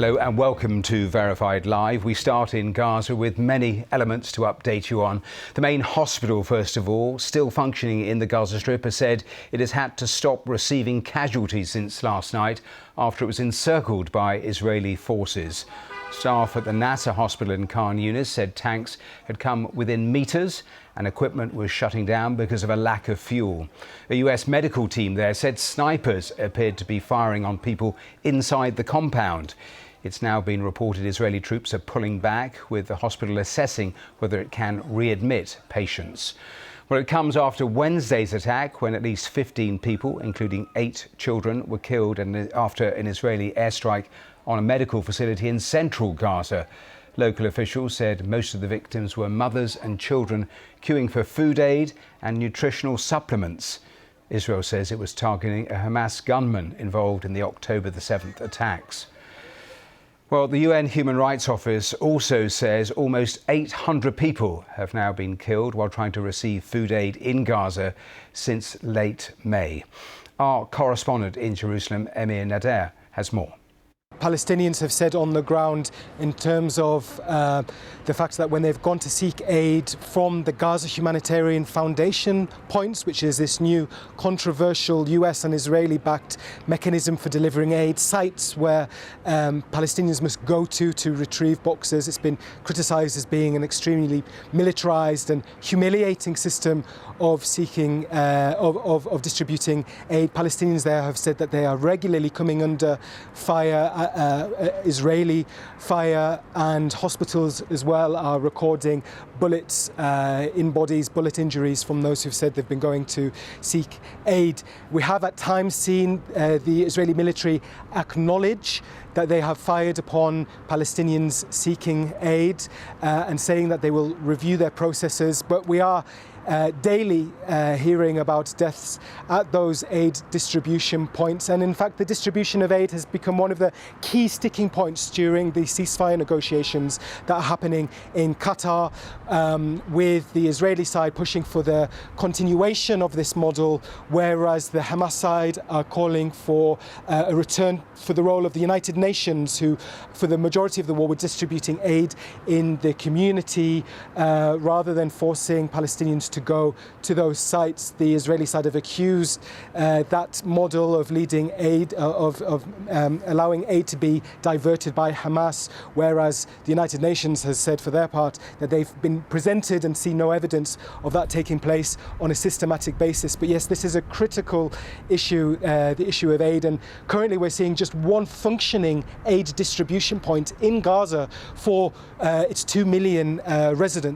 Hello and welcome to Verified Live. We start in Gaza with many elements to update you on. The main hospital, first of all, still functioning in the Gaza Strip, has said it has had to stop receiving casualties since last night after it was encircled by Israeli forces. Staff at the Nasser hospital in Khan Younis said tanks had come within metres and equipment was shutting down because of a lack of fuel. A US medical team there said snipers appeared to be firing on people inside the compound. It's now been reported Israeli troops are pulling back, with the hospital assessing whether it can readmit patients. Well, it comes after Wednesday's attack, when at least 15 people, including 8 children, were killed after an Israeli airstrike on a medical facility in central Gaza. Local officials said most of the victims were mothers and children queuing for food aid and nutritional supplements. Israel says it was targeting a Hamas gunman involved in the October the 7th attacks. Well, the UN Human Rights Office also says almost 800 people have now been killed while trying to receive food aid in Gaza since late May. Our correspondent in Jerusalem, Emir Nader, has more. Palestinians have said on the ground, in terms of the fact that when they've gone to seek aid from the Gaza Humanitarian Foundation points, which is this new controversial US and Israeli-backed mechanism for delivering aid, sites where Palestinians must go to retrieve boxes. It's been criticised as being an extremely militarised and humiliating system of seeking, of distributing aid. Palestinians there have said that they are regularly coming under fire, Israeli fire, and hospitals as well are recording bullets in bodies, bullet injuries from those who've said they've been going to seek aid. We have at times seen the Israeli military acknowledge that they have fired upon Palestinians seeking aid and saying that they will review their processes, but we are daily hearing about deaths at those aid distribution points. And in fact, the distribution of aid has become one of the key sticking points during the ceasefire negotiations that are happening in Qatar, with the Israeli side pushing for the continuation of this model, whereas the Hamas side are calling for a return for the role of the United Nations, who for the majority of the war were distributing aid in the community rather than forcing Palestinians to go to those sites. The Israeli side have accused that model of leading aid, of allowing aid to be diverted by Hamas, whereas the United Nations has said for their part that they've been presented and see no evidence of that taking place on a systematic basis. But yes, this is a critical issue, the issue of aid, and currently we're seeing just one functioning aid distribution point in Gaza for its 2 million residents.